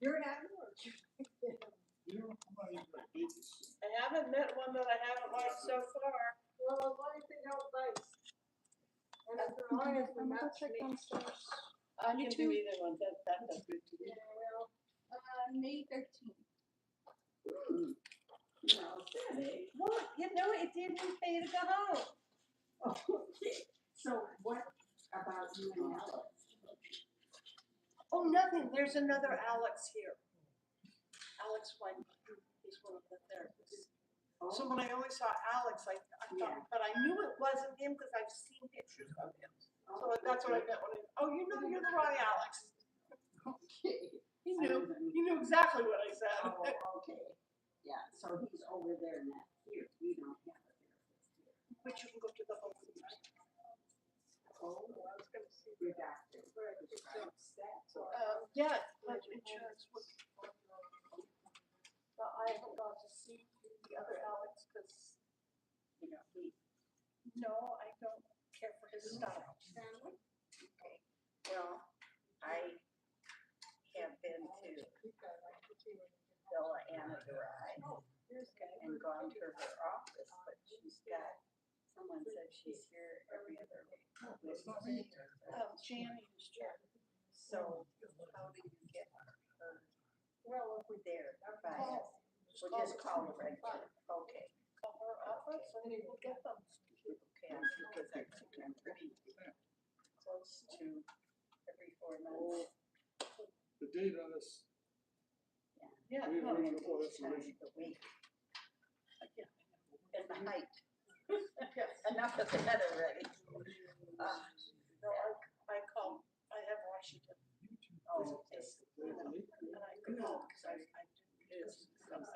You're an admiral. You know, I'm not even like babies. I haven't met one that I haven't liked so far. Well, as long as they don't bite. And as long as we not check me. downstairs. I can do either one, that does good to me. Yeah, well, May 13th. Well, you know, it didn't pay to go home. Okay, so what about you and Alex? Oh, nothing, there's another Alex here. Alex White, he's one of the therapists. So when I only saw Alex, I thought, but I knew it wasn't him because I've seen pictures of him. So that's what I meant when oh, you know, you're the wrong Alex. Okay. He knew exactly what I said. Oh, okay. Yeah, so he's over there, not here. We don't have a therapist here. But you can go to the home. Oh, I was gonna see your that. doctor prescribes that. So Yeah, life insurance would. But I haven't gone to see the other Alex because, you know, he, no, I don't care for his style. Okay, well, I have been to Villa Anna Garage and gone to her office, but she's got, someone said she's here every other week. Jan used to. So how do you get her? Well, We're there, by us. We'll just call the regular, okay. Call her office and we'll get them. Okay, because I think I'm pretty close to every 4 months. The date on this, Yeah, we no, don't And know what each time information. of the week. And the height. yes. Enough of that already. No, I call, I have Washington. Oh, it's, And I go home because I didn't use something.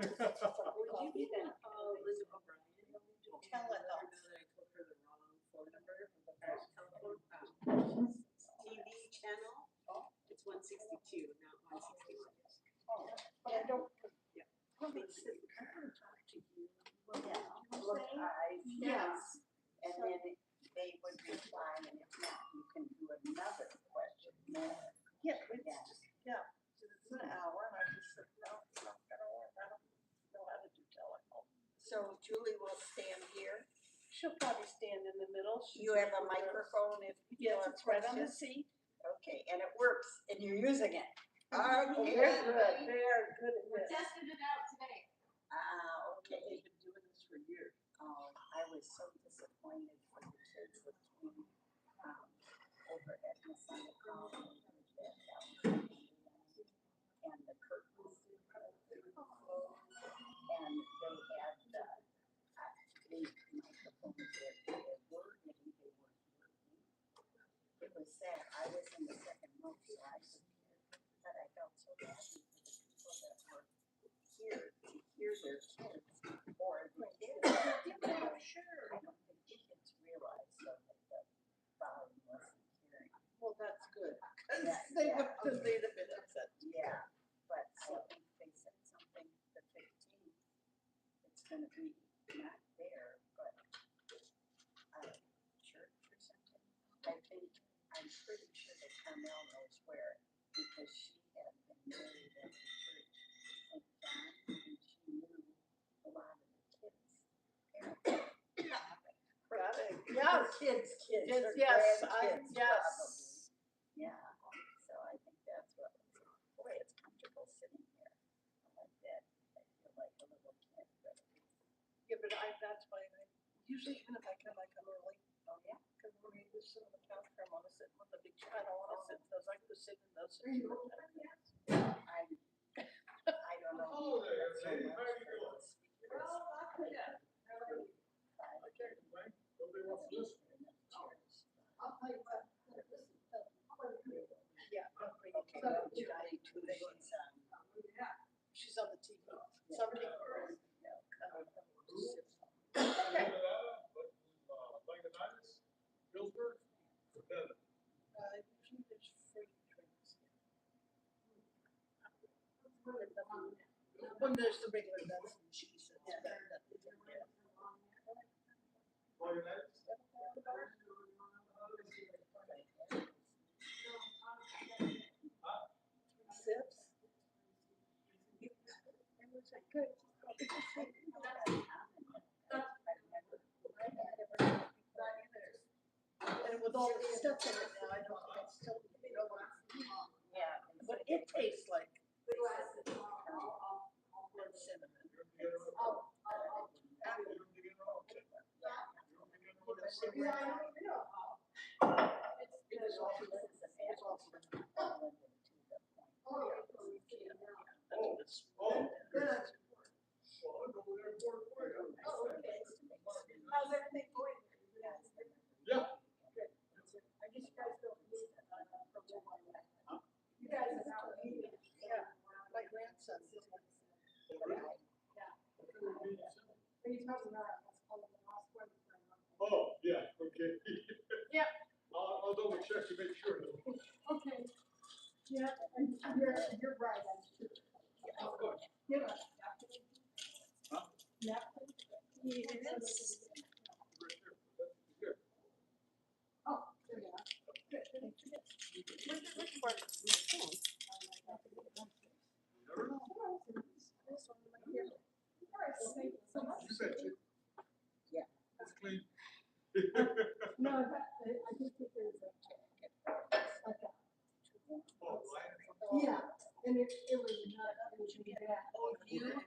would you be then? Telehealth. TV channel, it's 162, not 161. But I don't. Yeah. Probably sit and talk to you. Yeah, look eyes. Yes. And then they would reply, and if not, you can do another question more. Yeah, it's Yeah. just, yeah, so it's an hour and I just said, no, it's not gonna work, I don't know how to do telephone. So Julie will stand here. She'll probably stand in the middle. She's You have a over there. microphone if you Yes, have it's right on the questions? seat. Okay, and it works, and you're using it. They're Okay. good, they're good at this. Tested it out today. Okay. They've been doing this for years. Oh, I was so disappointed for the kids with me, over at Masonic College. And the curtains. And they had, they microphones there, they were working, they weren't working. It was sad, I was in the second month, so I could hear, but I felt so bad for the people that were here to hear their kids, or the kids. Sure. I don't think the kids realized though that the volume wasn't hearing. Well, that's good, cause Yeah, they'd yeah. have been upset. Yeah, but I think they said something the 15th, it's gonna be not there, but church or something. I think, I'm pretty sure that Carmel knows where, because she had been married at the church St. John, and she knew a lot of the kids' parents. Yes. Kids, Yes, or yes, grandkids yes. probably. Yeah, so I think that's what, boy, it's comfortable sitting here. I like that, I feel like a little kid, but. Yeah, but that's why I, usually even if I come early. Oh, yeah? Cause when we sit on the couch, I wanna sit with the big, I don't wanna sit in those, I could sit in those. I don't know. Hello there, so Dave. much How are you for doing? the speakers. I can't complain. Nobody wants to listen. I'll tell you what. Yeah. Okay, well, Julie too, She's on the TV. Somebody. Okay. Langonitis, Pillsbury, or Bennett? Usually there's free drinks. When there's the regular nuts and cheese, it's better than. Langonitis? Good. And with all the stuff in it now, I don't, I still, you know, Yeah. but it tastes like The glasses. cinnamon. It was also, it's also. Oh, good. Well, I'll go over there and pour it for you. How's everything going? Yeah. I guess you guys don't need it. You guys are not needing it. Yeah, my grandson. He's probably not. That's all the last one. Oh, yeah, okay. Yep. I'll double check to make sure. Okay. Yeah, and you're right, I'm sure. Of course. Yeah. Huh? Yeah. Right there. That's here. Oh, there you are. Good. Which part? Never know. This one right here. All right, well, thank you so much. You betcha. Yeah. It's clean. No, I just think there's a. Oh, line. Yeah, and it was not, it was bad. Oh, you? It was.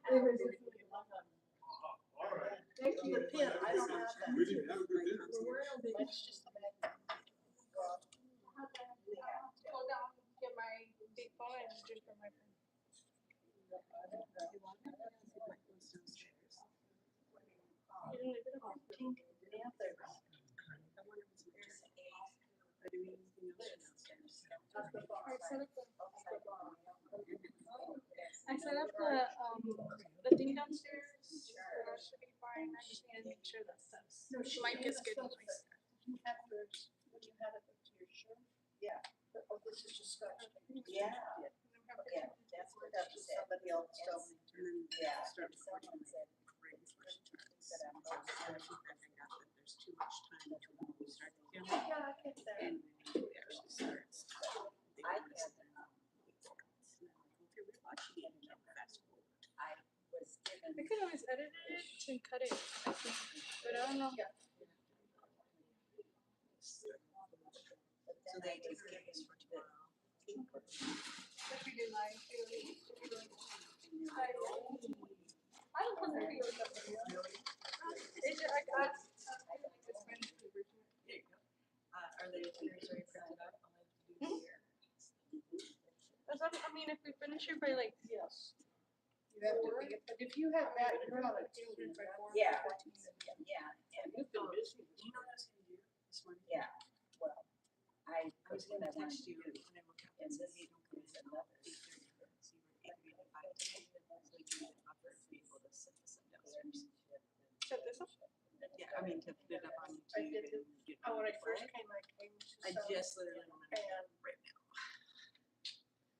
All right. Thank you. The pin, I don't have that. We didn't have a good dinner. Mine's just a magnet. Go down, get my big phone and just for my phone. You didn't leave it at home. Pink Panthers. I set up the thing downstairs. That should be fine. I just need to make sure that stuff's. No, she Mike is has good. stuff that you have yours, when you had it up to your shirt. Yeah. Oh, this is just scotch. Yeah. Yeah, that's what I That's just said. somebody else told me. Yeah, and someone said, that I'm not sure. Yeah, I get that. I had, I was given. I could always edit it and cut it, I think, but I don't know. Yeah. So they was given the. If we do live, I don't want to feel like it's just like us. Are they very printed out? That's what, I mean, if we finish it by like, Yes. You have to be, but if you have that, you're on a team. Yeah, yeah, and, You've been busy. yeah, well, I was gonna text you, and this is another. set this up. Yeah, I mean, to put it up on I YouTube did and get. Oh, when I people first to play. came, I came to I some, just literally went on and right now.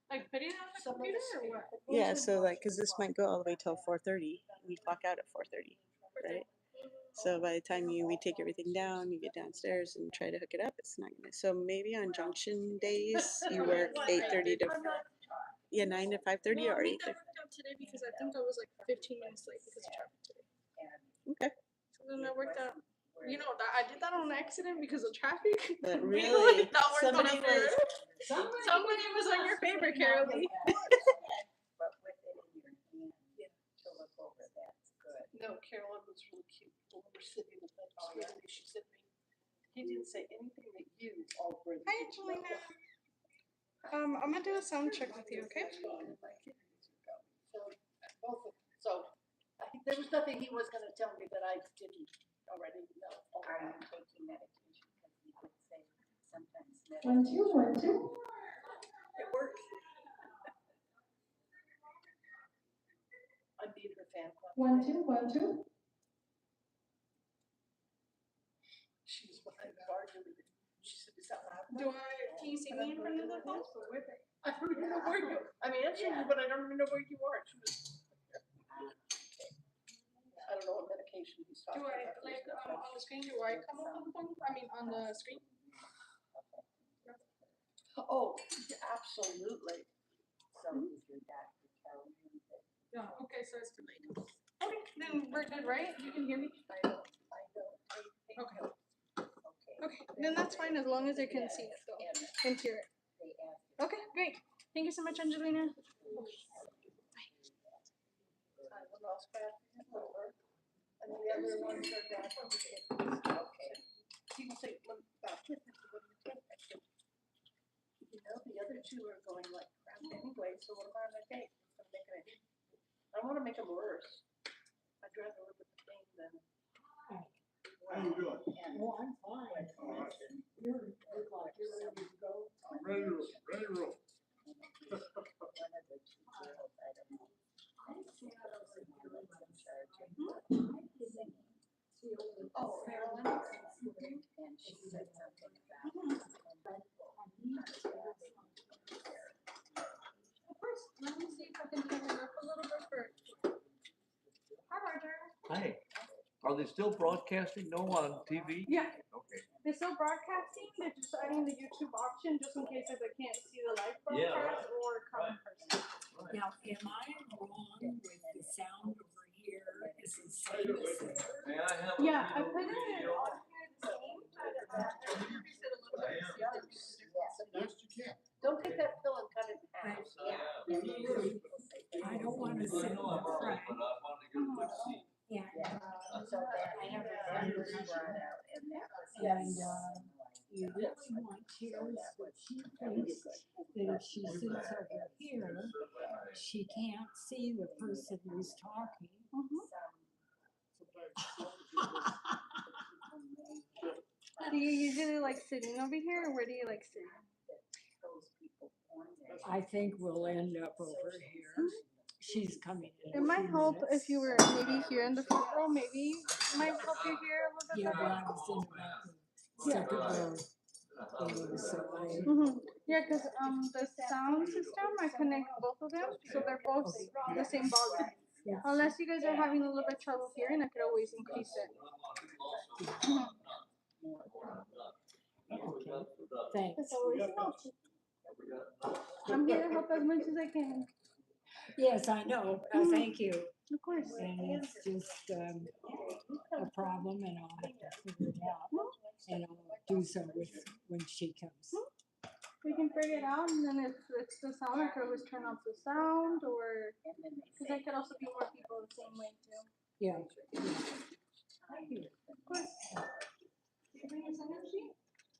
Like putting it on the some of computer the or what? Yeah, so like, cause this might go all the way till 4:30, we clock out at 4:30, right? So by the time we take everything down, you get downstairs and try to hook it up, it's not gonna, so maybe on junction days, you work 8:30 to, yeah, 9 to 5:30 Well, or I think 8:30. that worked out today because I think I was like 15 minutes late because of traffic today. Okay, So then that worked out. You know, that I did that on accident because of traffic. but Really? really, That worked on somebody our was, favor. Somebody was on your favor, Carolee. But with it in your hand, to look over, that's good. no, Carolyn was really cute. When we were sitting at that screen, she said to me, he didn't say anything that you already. Hi, Angelina. I'm gonna do a sound check with you, okay? So, both of, so, I think there was nothing he was gonna tell me that I didn't already know. Are you taking medication? Because he did say sometimes. 1, 2, 1, 2. It works. I beat her fan club. 1, 2, 1, 2. She's behind the bar doing it. She said, is that loud? Can you see me in front of the phone? I don't even know where you, I'm answering you, but I don't even know where you are. She was. I don't know what medication he's talking Do I, about. like, on the screen, do I come up on the phone? I mean, on the screen? Oh, yeah, absolutely. So is your doctor telling you that Yeah, okay, so it's too late. Okay, then we're good, right? You can hear me? Okay. Okay, then that's fine as long as I can see it though and hear it. Okay, great. Thank you so much, Angelina. And the other ones are down. Okay. People say, what about this? What do you think? I said, you know, the other two are going like crap anyway, so what am I gonna take? I wanna make them worse. I'd rather live with the pain than. How you doing? Well, I'm fine. You're like, you're ready to go. I'm ready to roll. Oh, Marilyn. And she said something about. First, let me see if I can turn it up a little bit first. Hi, Roger. Hi, are they still broadcasting? No on TV? Yeah, Okay. they're still broadcasting. They're just adding the YouTube option just in case if they can't see the live Yeah, broadcast right, or come in person. Now, am I wrong with the sound over here is the same as there? May I have Yeah, I put it in all here the same, but I increased it a little bit to see if there's. Best you can. Don't take that pill and cut it in half. I don't want to sit in the front. But I want to get a good seat. So that I have a was brought out and that was. And, you really want chairs that she thinks that if she sits over here, she can't see the person who's talking. Do you usually like sitting over here or where do you like sitting? I think we'll end up over here. She's coming in. It might help if you were maybe here in the front row, maybe it might help you here a little bit Yeah, but better. I was in the second row. So Yeah, because the sound system, I connect both of them, so they're both the same volume. Yeah. Unless you guys are having a little bit trouble hearing, I could always increase it. thanks. It's always an option. I'm here to help as much as I can. Yes, I know. Thank you. Of course. And it's just a problem, and I'll have to figure it out. And I'll do so with when she comes. We can figure it out, and then if it's the sound, I could always turn off the sound, or because I could also be more people the same way too. Yeah. Of course. Did you bring your sign-up sheet?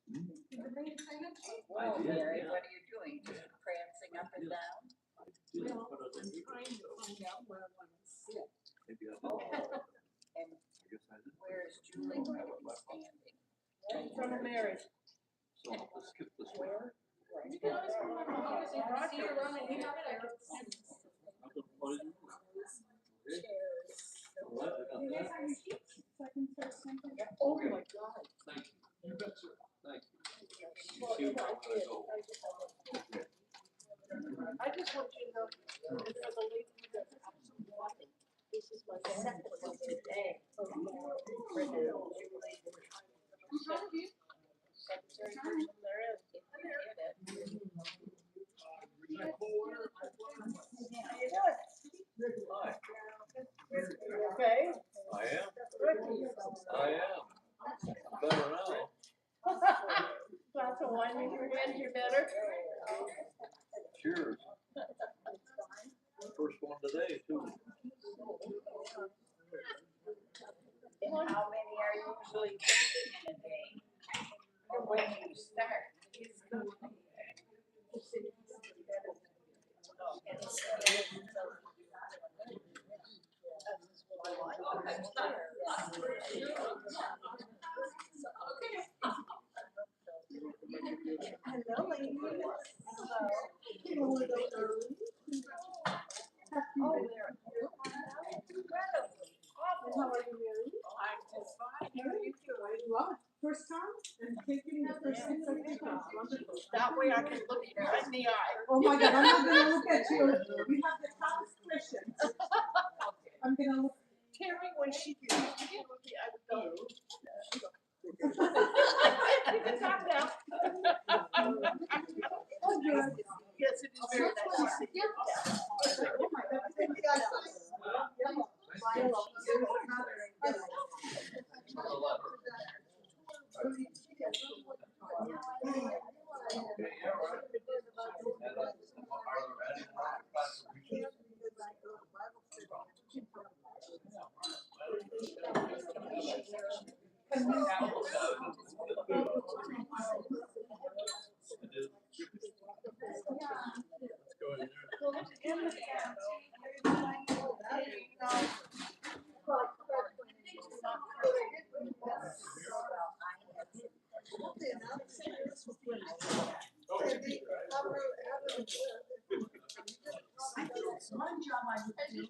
Did you bring your sign-up sheet? Well, Mary, what are you doing? Just prancing up and down? Well, I'm trying to find out where I want to sit. And where's Julie going to be standing? In front of Mary. So let's skip this one. Where? You can always come on my office and see around and we have it. You guys have your sheets, so I can start something. Oh my God. Thank you. You bet, sir. Thank you. Well, See where I I'm gonna did. go. I just want you to know, for the lady who does absolutely nothing, this is my second one today. I'm proud of you. Secretary person there is, if you get it. Hi, Okay? I am. I am. Better now. Glass of wine in your hand, you're better? Cheers. First one today, too. And how many are usually taking in a day? Or when you start? Hello, ladies. How are you, Mary? I'm just fine. How are you doing? Well, first time and taking the first thing. Wonderful. That way I can look you right in the eye. Oh my God, I'm not gonna look at you. We have the top expression. I'm gonna look. Terry, when she used to get with me, I would go. You can talk now. Oh, good. Yes, it is very nice to see you. Oh my God, I think we got One job I would do.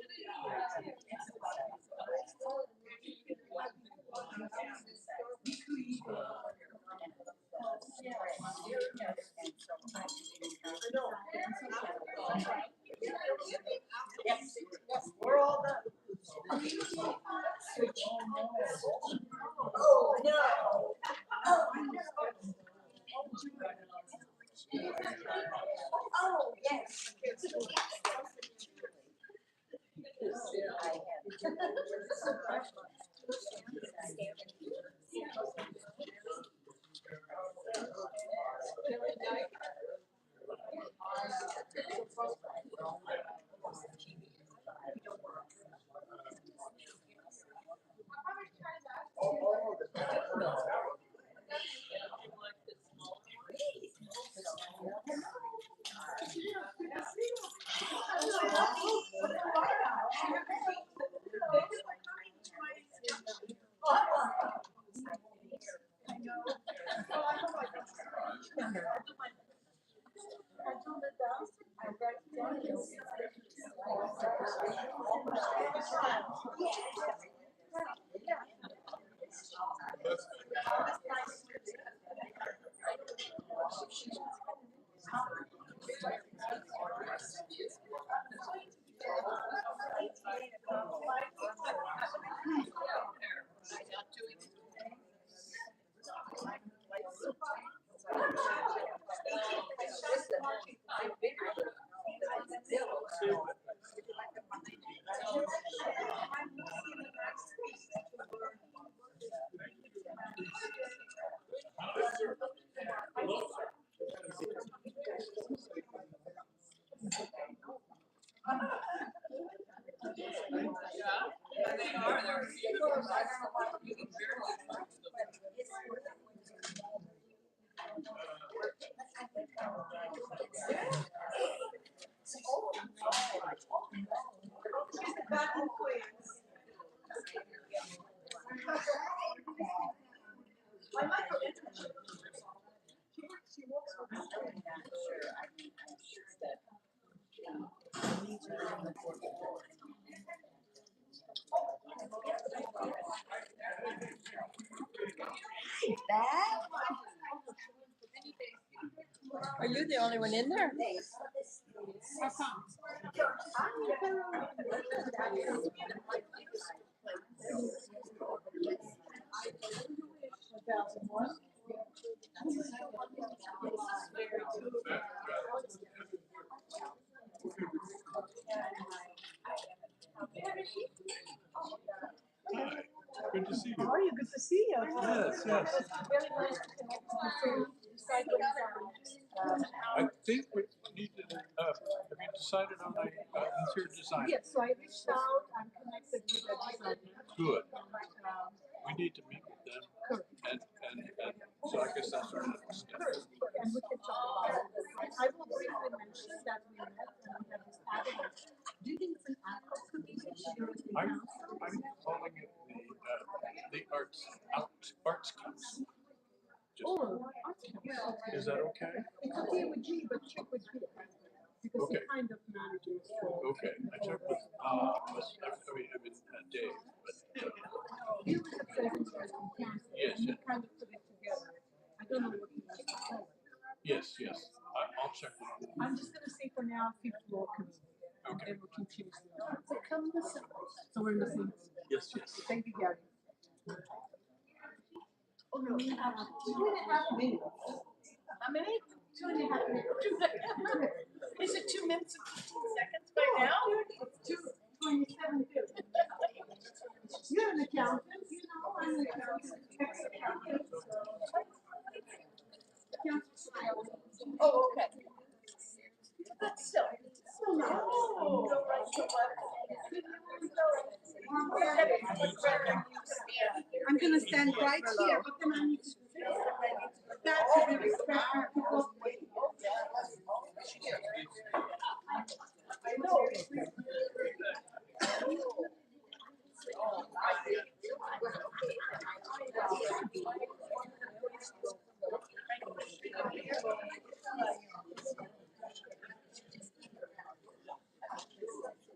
We're all done. Oh, no. Oh, oh, yes. Are you the only one in there? How come? Good to see you. How are you? Good to see you. Yes, yes. I think we need to, have you decided on a interior design? Yes, so I reached out, I'm connected with the designer. Good. Um, We need to meet with them. And so I guess that's our next step. And we can talk about it. I will briefly mention that we met and we have this pattern. Do you think it's an ad-hoc committee? I'm calling it the arts council. Is that okay? It's okay with me, but check with you. Because Okay. he kind of manages. Okay, I checked with, Dave, but, You were the president of the council. Yes, And you yes. kind of put it together. I don't know what you want to call it. yes, I'll check with him. I'm just gonna say for now, fifth floor committee. Okay. And we can change that. So come listen. So we're listening. Yes. Thank you, Gary. Oh, no, 2.5 minutes. How many? 2.5 minutes. Is it 2 minutes and 15 seconds by now? It's 2:27 too. You're an accountant, you know, I'm an accountant. Oh, okay. That's still nice. Oh. Go right to left. I'm gonna stand right here, but then I need to that to be respectful. I know.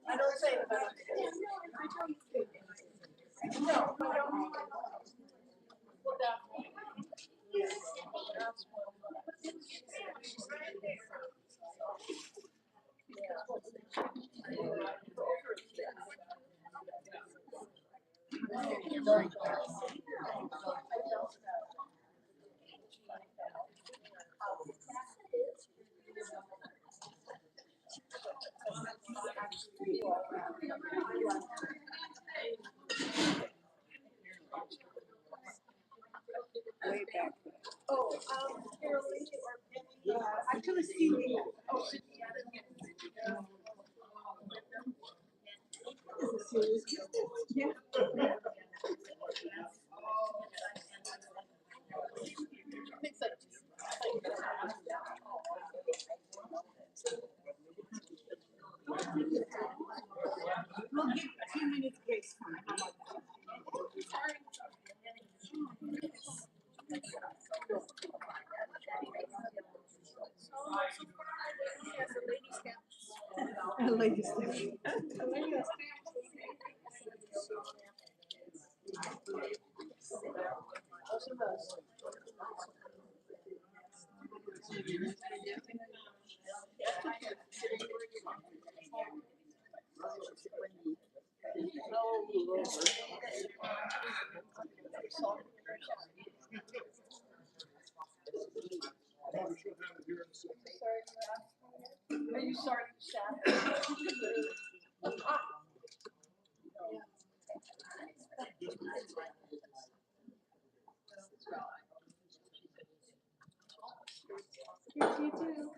I don't say it. No, I don't. Way back. Oh, Caroline or Penny, actually Cindy. Oh, Yeah. it's like, We'll give 2 minutes grace time. How about that? Ladies. are you sorry, Seth? You too.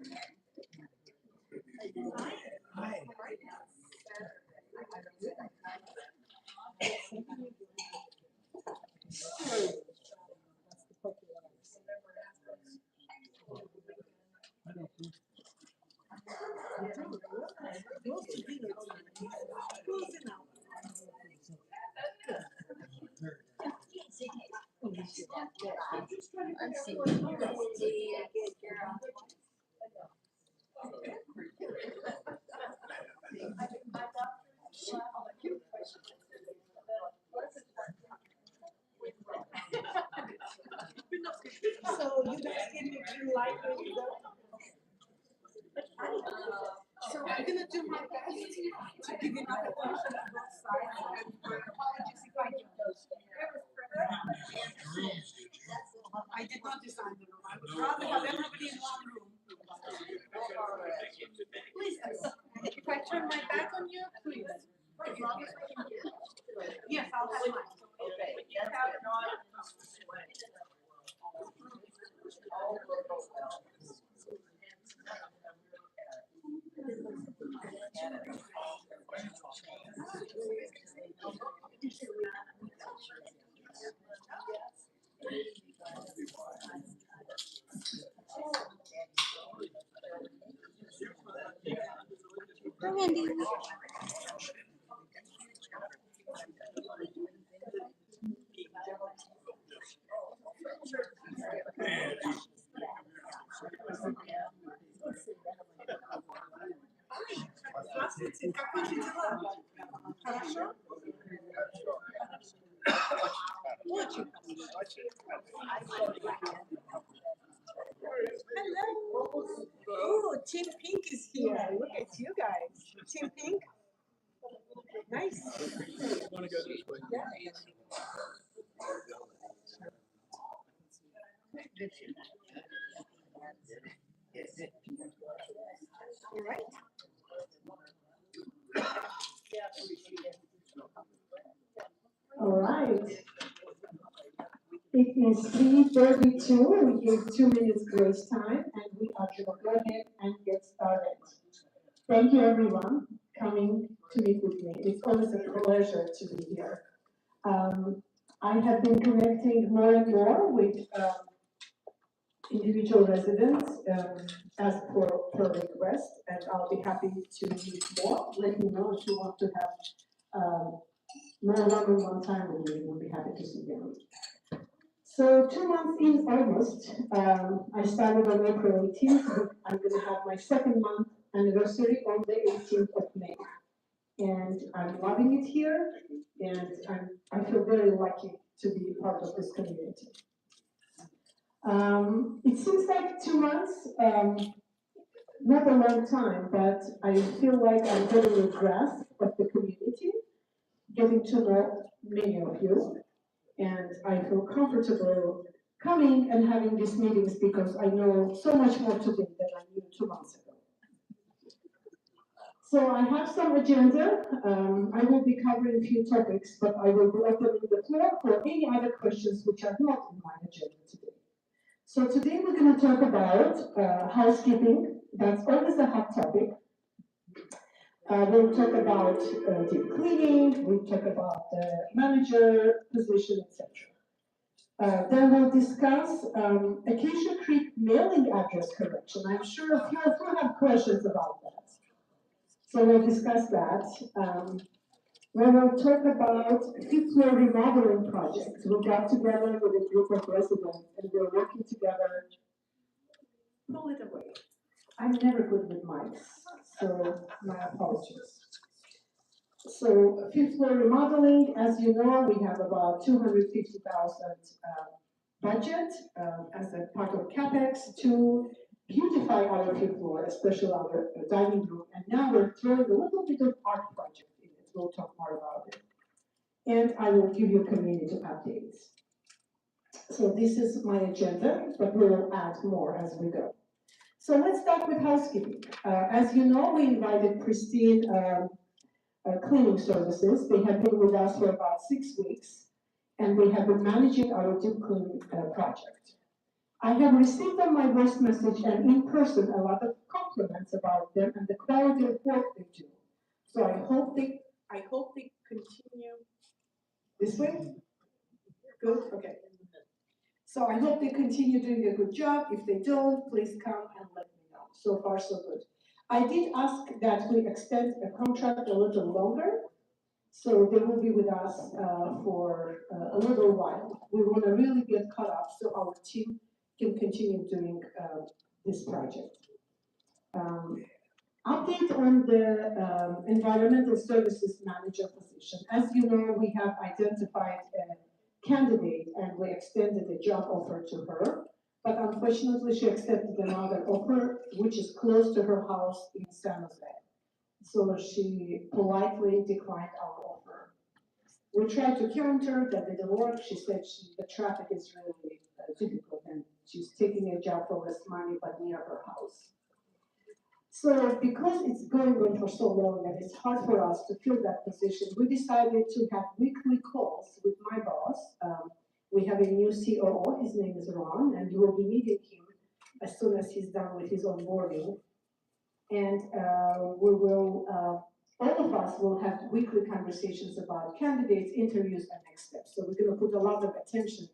So you guys give me green light when you go. So I'm gonna do my best to give you enough attention on both sides. And apologies if I do those. I did not design the room. I would rather have everybody in one room. Please, if I turn my back on you, please. As long as I can hear. Yes, I'll have mine. Здравствуйте, как ваши дела? Хорошо? Очень Hello. Oh, Team Pink is here. Look at you guys. Team Pink. Nice. Want to go this way? All right. All right. It is 3:32. We give 2 minutes grace time, and we are going to go ahead and get started. Thank you, everyone, coming to meet with me. It's always a pleasure to be here. I have been connecting more and more with individual residents as per request, and I'll be happy to meet more. Let me know if you want to have more one-on-one time with me. We'll be happy to see them. So 2 months in almost, I started on April 18th. I'm going to have my second month anniversary on the 18th of May. And I'm loving it here, and I feel very lucky to be part of this community. It seems like 2 months, not a long time, but I feel like I'm getting a grasp of the community, getting to know many of you, and I feel comfortable coming and having these meetings because I know so much more today than I knew 2 months ago. So I have some agenda. I will be covering a few topics, but I will be opening the floor for any other questions which are not in my agenda today. So today we're going to talk about housekeeping. That's always a hot topic. We'll talk about deep cleaning. We'll talk about the manager position, etc. Then we'll discuss Acacia Creek mailing address correction. I'm sure a few of you have questions about that. So we'll discuss that. We will talk about fifth floor remodeling project. We got together with a group of residents and we're working together. Pull it away. I'm never good with mics, so my apologies. So fifth floor remodeling, as you know, we have about 250,000 budget as a part of CapEx to beautify our fifth floor, especially our dining room. And now we're throwing a little bit of art project in it. We'll talk more about it. And I will give you community updates. So this is my agenda, but we will add more as we go. So let's start with housekeeping. As you know, we invited Christine Cleaning Services. They have been with us for about 6 weeks, and they have been managing our deep cleaning project. I have received on my voice message and in person a lot of compliments about them and the quality of work they do. So I hope they continue this way. Good, okay. So I hope they continue doing a good job. If they don't, please come and let me know. So far, so good. I did ask that we extend the contract a little longer, so they will be with us for a little while. We want to really get caught up so our team can continue doing this project. Update on the environmental services manager position. As you know, we have identified a candidate and we extended a job offer to her, but unfortunately she accepted another offer which is close to her house in San Jose. So she politely declined our offer. We tried to counter, that didn't work. She said the traffic is really difficult and she's taking a job for less money but near her house. So because it's going on for so long and it's hard for us to fill that position, we decided to have weekly calls with my boss. We have a new COO, his name is Ron, and you will be meeting him as soon as he's done with his onboarding. And we will, all of us will have weekly conversations about candidates, interviews, and next steps. So we're going to put a lot of attention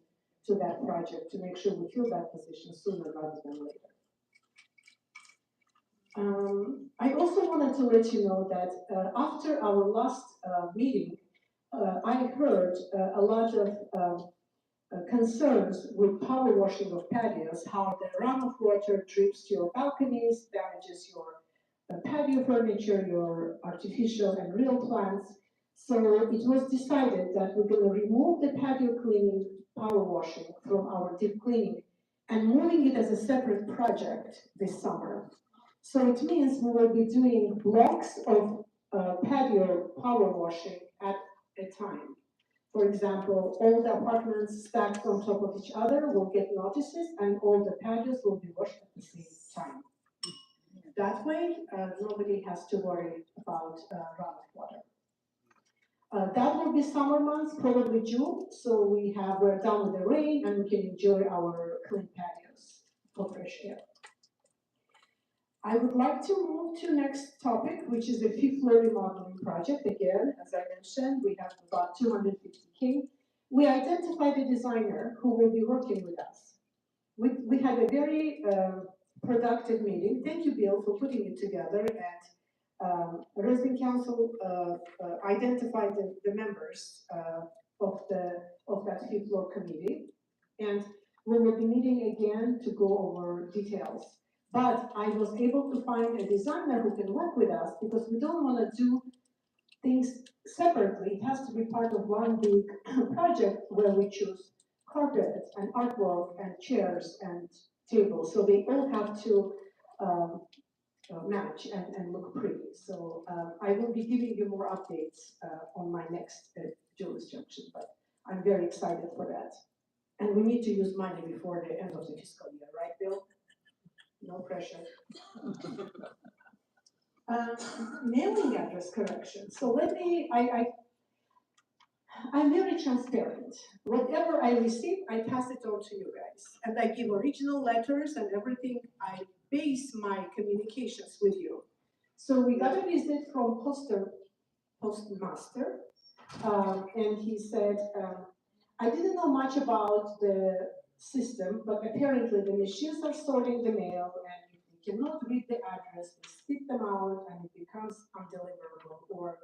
to that project to make sure we fill that position sooner rather than later. I also wanted to let you know that after our last meeting, I heard a lot of concerns with power washing of patios, how the runoff water drips to your balconies, damages your patio furniture, your artificial and real plants. So it was decided that we're going to remove the patio cleaning power washing from our deep cleaning and moving it as a separate project this summer. So it means we will be doing blocks of patio power washing at a time. For example, all the apartments stacked on top of each other will get notices and all the patios will be washed at the same time. That way, nobody has to worry about runoff water. That will be summer months, probably June, so we're done with the rain and we can enjoy our clean patios for fresh air. I would like to move to next topic, which is the fifth floor remodeling project. Again, as I mentioned, we have about 250K. We identified a designer who will be working with us. We had a very productive meeting. Thank you, Bill, for putting it together. And resident council identified the members of that fifth floor committee, and we will be meeting again to go over details. But I was able to find a designer who can work with us because we don't want to do things separately. It has to be part of one big project where we choose carpet and artwork and chairs and tables. So they all have to match and look pretty. So I will be giving you more updates on my next Julius Junction, but I'm very excited for that. And we need to use money before the end of the fiscal year, right, Bill? No pressure. Mailing address correction. So I'm very transparent. Whatever I receive, I pass it on to you guys. And I give original letters and everything. I base my communications with you. So we got a visit from postmaster, and he said, I didn't know much about the system, but apparently the machines are sorting the mail, and if they cannot read the address, they spit them out, and it becomes undeliverable or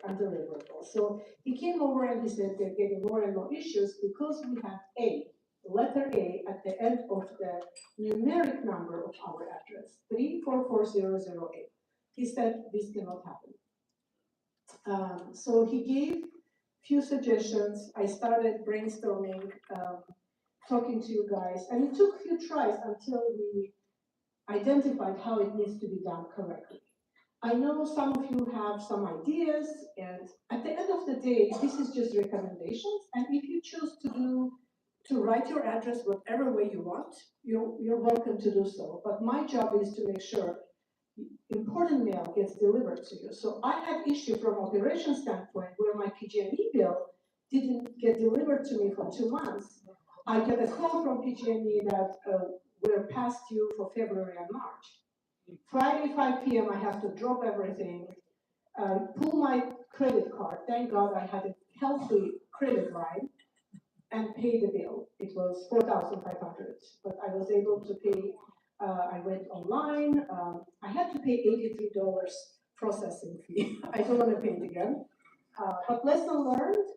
undeliverable. So he came over and he said they're getting more and more issues because we have letter A at the end of the numeric number of our address, 344008. He said this cannot happen. So he gave few suggestions. I started brainstorming, talking to you guys, and it took a few tries until we identified how it needs to be done correctly. I know some of you have some ideas, and at the end of the day, this is just recommendations, and if you choose to write your address whatever way you want, you're welcome to do so. But my job is to make sure important mail gets delivered to you. So I had issue from operation standpoint where my PG&E bill didn't get delivered to me for 2 months. I get a call from PG&E that we're past due for February and March. Friday, 5 p.m., I have to drop everything, pull my credit card. Thank God I had a healthy credit line and pay the bill. It was $4,500, but I was able to pay. I went online. I had to pay $83 processing fee. I don't want to pay it again. But lesson learned,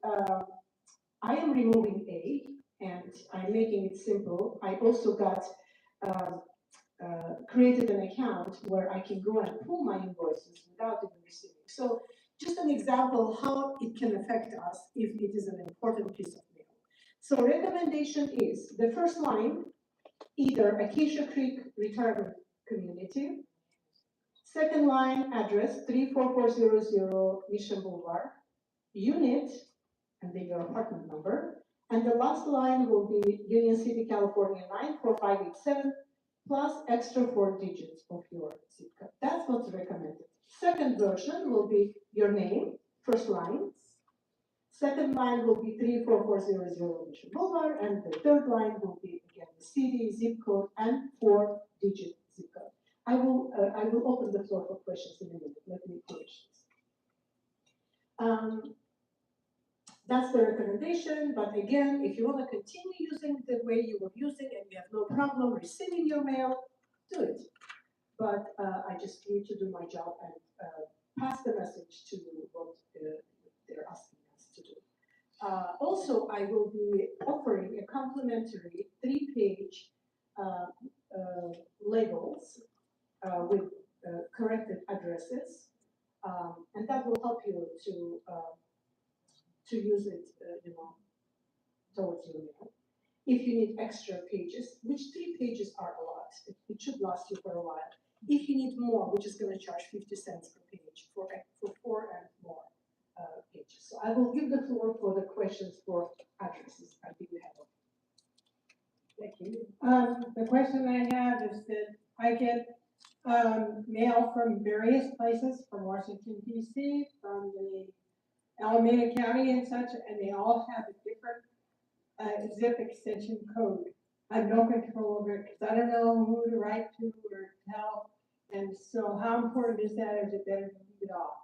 I am removing A and I'm making it simple. I also got created an account where I can go and pull my invoices without even receiving. So just an example how it can affect us if it is an important piece of mail. So recommendation is the first line, either Acacia Creek Retirement Community, second line address 34400 Mission Boulevard, unit, and then your apartment number, and the last line will be Union City, California 94587, plus extra 4 digits of your zip code. That's what's recommended. Second version will be your name, first line. Second line will be 34400 Mission Boulevard, and the third line will be again the city, zip code, and 4-digit zip code. I will open the floor for questions in a minute. Let me finish this. That's the recommendation, but again, if you want to continue using the way you were using and you have no problem receiving your mail, do it. But I just need to do my job and pass the message to what they're asking us to do. Also, I will be offering a complimentary 3-page labels with corrected addresses, and that will help you to use it, towards your mail. If you need extra pages, which 3 pages are a lot, it should last you for a while. If you need more, we're just going to charge 50 cents per page for 4 and more pages. So I will give the floor for the questions for addresses. I think we have them. Thank you. The question I have is that I get mail from various places, from Washington DC, from the Alameda County and such, and they all have a different zip extension code. I have no control over it because I don't know who to write to or tell. And so how important is that? Is it better to leave it off?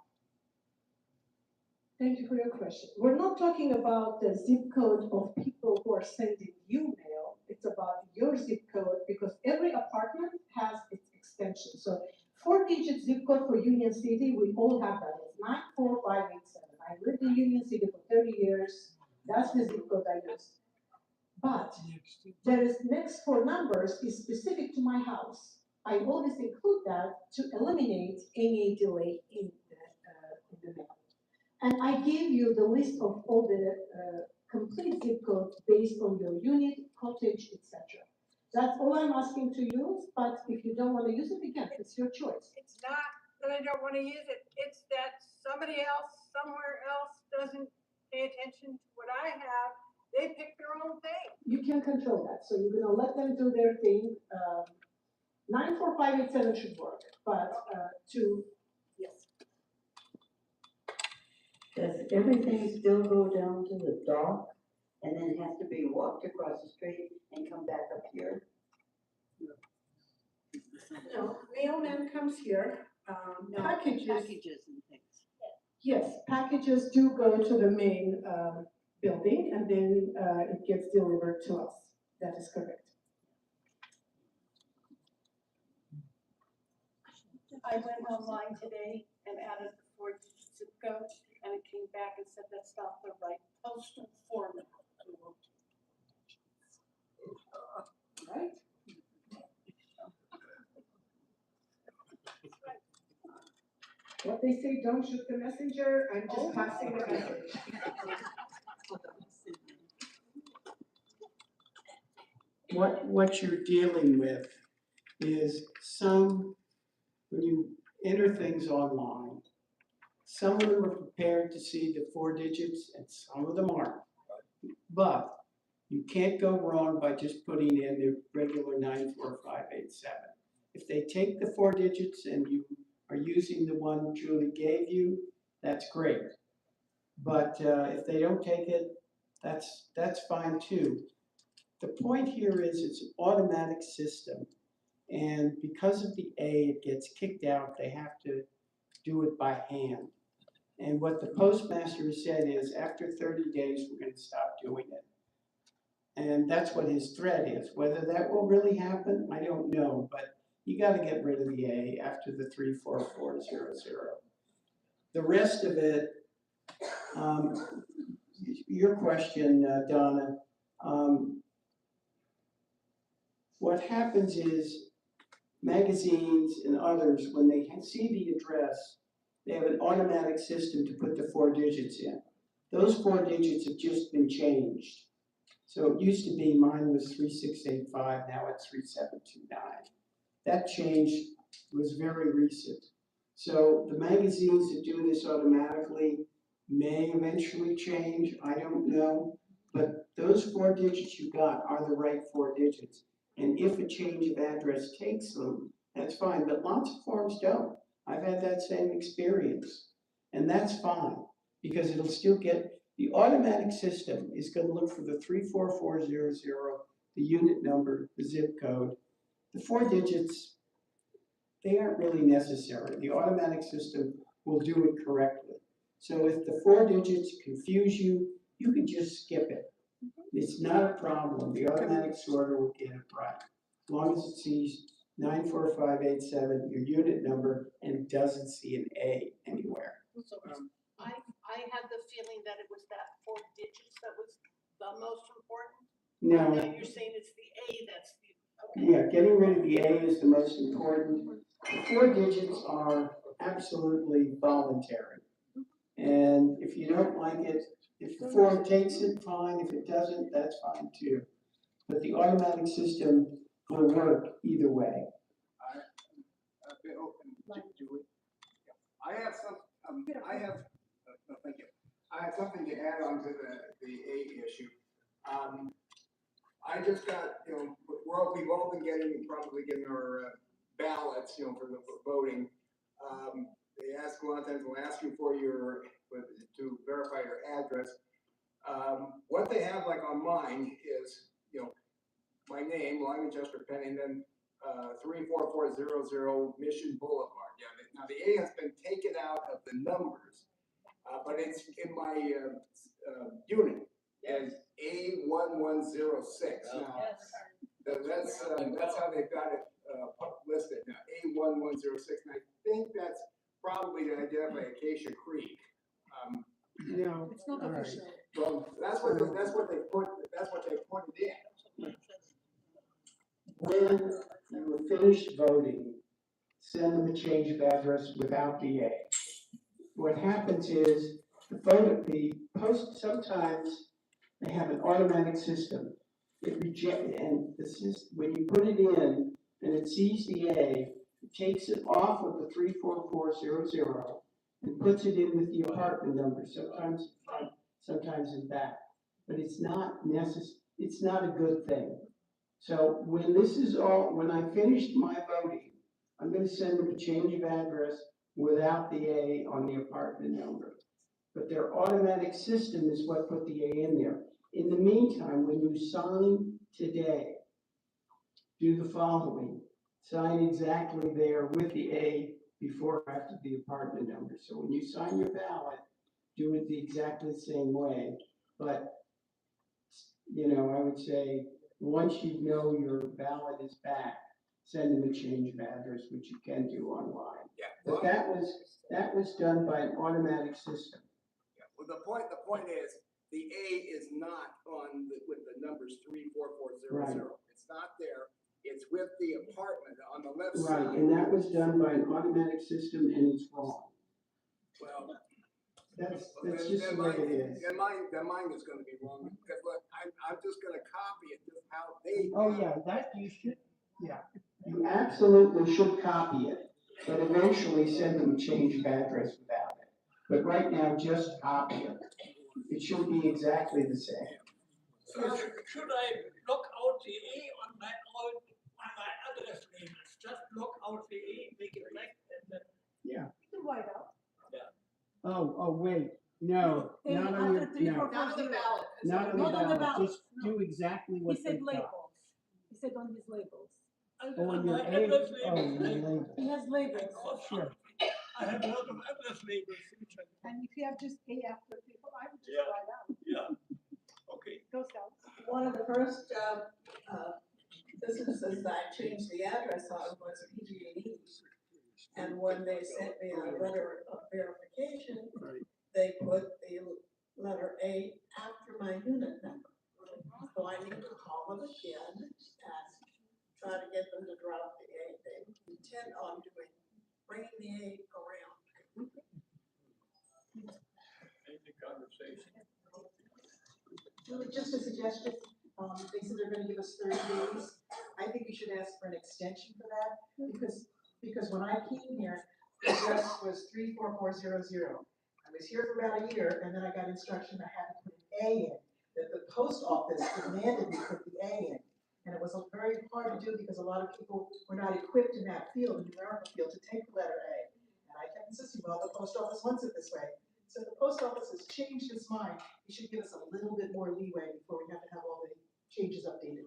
Thank you for your question. We're not talking about the zip code of people who are sending you mail. It's about your zip code because every apartment has its extension. So 4-digit zip code for Union City, we all have that. It's 94587. I lived in Union City for 30 years. That's the zip code I use. But the next 4 numbers is specific to my house. I always include that to eliminate any delay in the mail. And I gave you the list of all the complete zip codes based on your unit, cottage, etc. That's all I'm asking to use, but if you don't want to use it, again, it's your choice. It's not that I don't want to use it, it's that somebody else, somewhere else doesn't pay attention to what I have. They pick their own thing. You can control that, so you're gonna let them do their thing. 94587 should work, but yes. Does everything still go down to the dock and then has to be walked across the street and come back up here? No, mailman comes here, No, packages, and things. yes, packages do go to the main, building and then, it gets delivered to us. That is correct. I went online today and added the 4-digit zip code, and it came back and said that's not the right postal format. Right? What they say, don't shoot the messenger, I'm just passing the message. What you're dealing with is when you enter things online, some of them are prepared to see the 4 digits and some of them aren't. But you can't go wrong by just putting in the regular 94587. If they take the 4 digits and you are using the one Julie gave you, that's great. But if they don't take it, that's fine too. The point here is it's an automatic system. And because of the A, it gets kicked out. They have to do it by hand. And what the postmaster has said is after 30 days, we're going to stop doing it. And that's what his threat is. Whether that will really happen, I don't know. But you got to get rid of the A after the 34400. The rest of it, your question, Donna, what happens is magazines and others, when they see the address, they have an automatic system to put the 4 digits in. Those 4 digits have just been changed. So it used to be mine was 3685, now it's 3729. That change was very recent. So the magazines that do this automatically may eventually change, I don't know. But those 4 digits you got are the right 4 digits. And if a change of address takes them, that's fine, but lots of forms don't. I've had that same experience. And that's fine, because it'll still get, the automatic system is going to look for the 34400, the unit number, the zip code. The 4 digits, they aren't really necessary. The automatic system will do it correctly. So if the 4 digits confuse you, you can just skip it. It's not a problem. The automatic sorter will get it right. As long as it sees 94587, your unit number, and doesn't see an A anywhere. So I had the feeling that it was that 4 digits that was the most important. No. Now you're saying it's the A that's the, okay. Yeah, getting rid of the A is the most important. The 4 digits are absolutely voluntary. And if you don't like it, if the form takes it, fine. If it doesn't, that's fine too. But the automatic system will work either way. I've been open to it. I have some, thank you. I have something to add on to the A issue. I just got, we've all been probably getting our ballots, you know, for voting, they ask, a lot of times will ask you for to verify your address. What they have like on mine is, you know, my name, Lyman Chester Penny, and then 34400 Mission Boulevard. Yeah, now the A has been taken out of the numbers, but it's in my unit as A1106. Now, that's how they've got it listed now, A1106, and I think that's probably to identify Acacia Creek. No, It's not all right. official. Well, that's what they put it in. When you are finished voting, send them a change of address without the A. What happens is the post, sometimes they have an automatic system. It rejects, and the system, when you put it in and it sees the A, it takes it off of the 34400 and puts it in with the apartment number, sometimes in front, sometimes in back. But it's not it's not a good thing. So when this is all, when I finished my voting, I'm gonna send them a change of address without the A on the apartment number. But their automatic system is what put the A in there. In the meantime, when you sign today, do the following. Sign exactly there with the A before or after the apartment number. So when you sign your ballot, do it the exactly same way. But, you know, I would say, once you know your ballot is back, send them a change of address, which you can do online. Yeah. But that was done by an automatic system. Yeah. Well, the point is, the A is not on with the numbers 34400. Right. It's not there. It's with the apartment on the left Right, side. and that was done by an automatic system, and it's wrong. Well, That's just the way it is. Then mine is gonna be wrong, because look, I'm just gonna copy it, just how they. Oh, yeah, that you should, yeah. You absolutely should copy it, but eventually send them a change of address without it. But right now, just copy it. It should be exactly the same. So should I look out the A on my address labels? Just look out the A, make it black, and then. Yeah. You can white out. Oh, wait, no, not on your, no, Not on the ballot. not on Not on the the ballot, ballot, just do exactly what He they said got. labels. He said on his labels. Oh, On and your my A, address oh, labels, your I- label. He has labels. Sure. I have a lot of address labels, which I, And if you have just A after people, I would just Yeah. write out. yeah, okay. Go Scouts. One of the first businesses that I changed the address on was PG&E. And when they sent me a letter of verification, they put the letter A after my unit number. So I need to call them again and try to get them to drop the A. They intend on bringing the A around. End the conversation. Julie, just a suggestion, they said they're gonna give us 30 days. I think we should ask for an extension for that, because when I came here, the address was 34400. I was here for about a year, and then I got instruction I had to put an A in, that the post office demanded me put the A in. And it was very hard to do because a lot of people were not equipped in that field, in the numerical field, to take the letter A. And I kept insisting, well, the post office wants it this way. So the post office has changed its mind. It should give us a little bit more leeway before we have to have all the changes updated.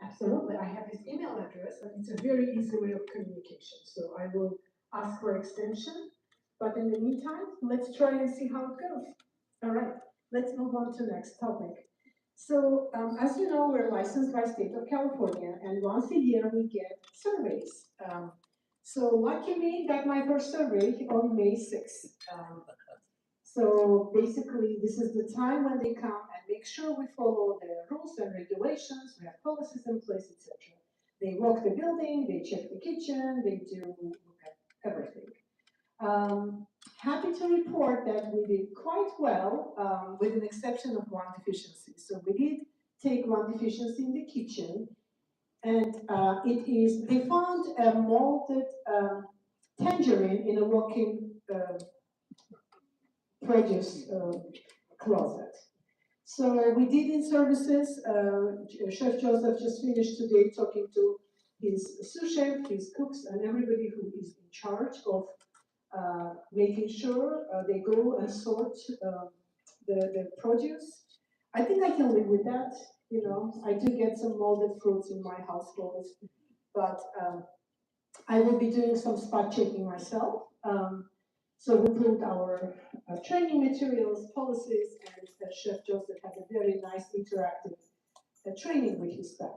Absolutely, I have his email address, and it's a very easy way of communication, so I will ask for extension. But in the meantime, let's try and see how it goes. All right, let's move on to next topic. So, as you know, we're licensed by state of California, and once a year we get surveys. So lucky me, got my first survey on May 6th. So basically, this is the time when they come and make sure we follow the rules and regulations, we have policies in place, etc. They walk the building, they check the kitchen, they do look at everything. Happy to report that we did quite well, with an exception of one deficiency. So we did take one deficiency in the kitchen, and they found a molded tangerine in a walk-in produce closet. So we did in services, Chef Joseph just finished today talking to his sous chef, his cooks, and everybody who is in charge of making sure they go and sort the produce. I think I can live with that. You know, I do get some molded fruits in my household, but I will be doing some spot checking myself. So we pulled our training materials, policies, and Chef Joseph has a very nice interactive training with his staff.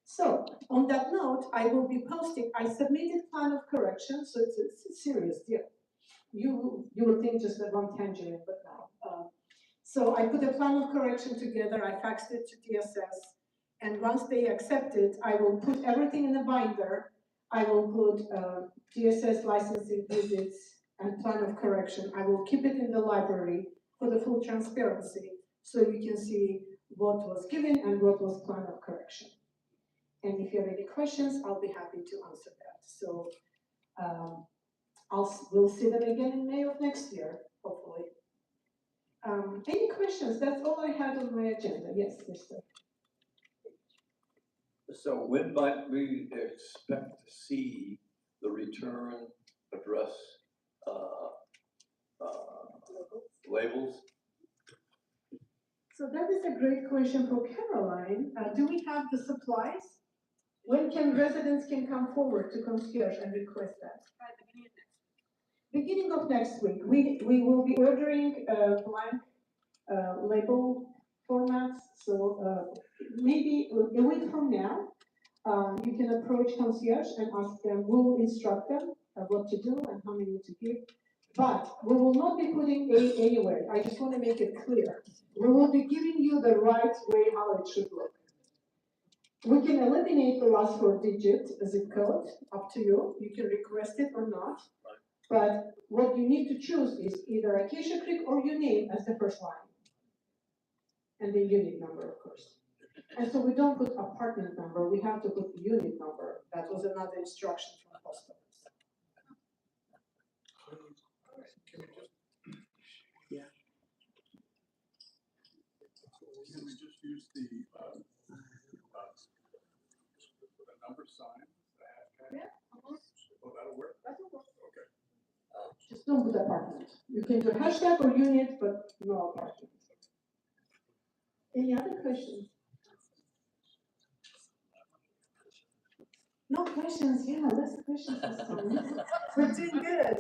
So on that note, I will be posting, I submitted plan of correction, so it's a serious deal. You would think just a one tangerine, but no. So I put a plan of correction together, I faxed it to DSS, and once they accept it, I will put everything in a binder. I will put DSS licensing visits and plan of correction. I will keep it in the library for the full transparency, so you can see what was given and what was plan of correction. And if you have any questions, I'll be happy to answer that. So we'll see them again in May of next year, hopefully. Any questions? That's all I had on my agenda. Yes, Mr. So when might we expect to see the return address labels? So that is a great question for Caroline. Do we have the supplies? When can residents come forward to concierge and request that? Beginning of next week. We will be ordering blank label formats. So maybe a week from now, you can approach concierge and ask them. We will instruct them what to do and how many to give. But we will not be putting A anywhere. I just want to make it clear. We will be giving you the right way how it should look. We can eliminate the last 4 digit zip code, up to you. You can request it or not. But what you need to choose is either Acacia Creek or your name as the first line. And the unit number, of course. And so we don't put apartment number, we have to put the unit number. That was another instruction from post office. Yeah. Can we just use the number sign, the hashtag? Yeah. Oh, that'll work? That'll work. Okay. Just don't put apartment. You can do hashtag or unit, but no apartment. Any other questions? No questions, yeah, less questions this time. We're doing good.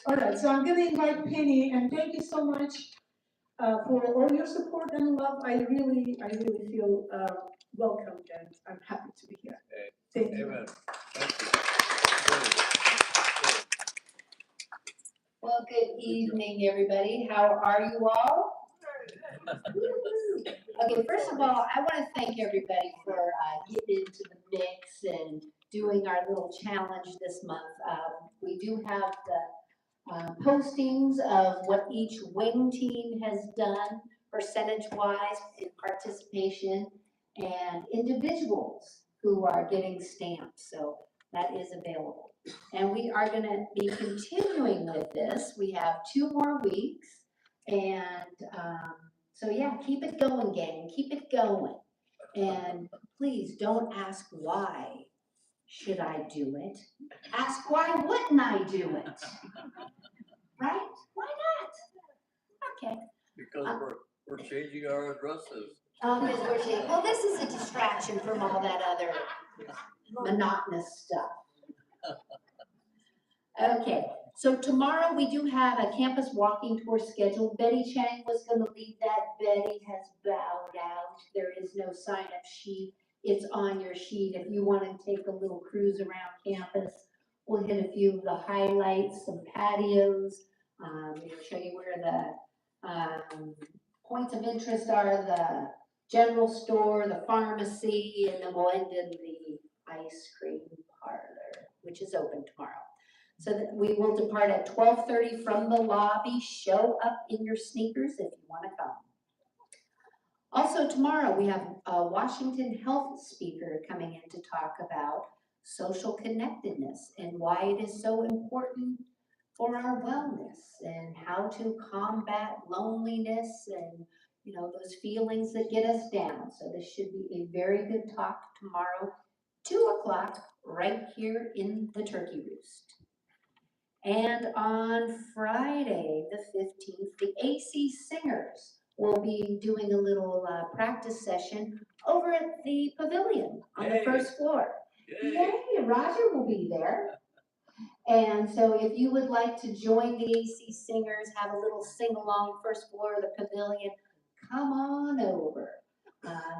All right, so I'm gonna invite Penny, and thank you so much for all your support and love. I really feel welcomed, and I'm happy to be here. Thank you. Amen. Thank you. Well, good evening, everybody. How are you all? Okay, first of all, I want to thank everybody for getting into the mix and doing our little challenge this month. We do have the postings of what each wing team has done percentage-wise in participation, and individuals who are getting stamps. So that is available. And we are going to be continuing with this. We have 2 more weeks. And so yeah, keep it going, gang. Keep it going. And please don't ask why should I do it. Ask why wouldn't I do it? Right? Why not? Okay. Because we're changing our addresses. Because we're changing. Well, this is a distraction from all that other monotonous stuff. Okay, so tomorrow we do have a campus walking tour scheduled. Betty Chang was going to lead that. Betty has bowed out. There is no sign-up sheet. It's on your sheet if you want to take a little cruise around campus. We'll hit a few of the highlights, some patios. We'll show you where the points of interest are, the general store, the pharmacy, and then we'll end in the ice cream parlor, which is open tomorrow. So that we will depart at 12:30 from the lobby. Show up in your sneakers if you want to come. Also tomorrow we have a Washington health speaker coming in to talk about social connectedness and why it is so important for our wellness and how to combat loneliness and those feelings that get us down. So this should be a very good talk tomorrow, 2 o'clock right here in the Turkey Roost. And on Friday, the 15th, the AC Singers will be doing a little practice session over at the pavilion on the first floor. Yay, Roger will be there. And so if you would like to join the AC Singers, have a little sing-along first floor of the pavilion, come on over.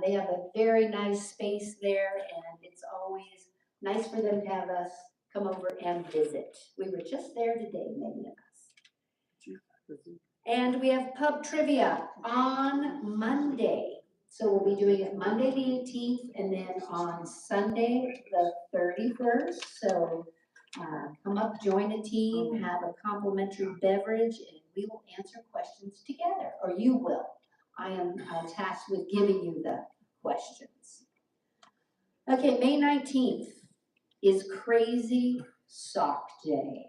They have a very nice space there, and it's always nice for them to have us come over and visit. We were just there today, many of us. And we have pub trivia on Monday. So we'll be doing it Monday the 18th and then on Sunday the 31st. So come up, join a team, have a complimentary beverage, and we will answer questions together, or you will. I am tasked with giving you the questions. Okay, May 19th is Crazy Sock Day.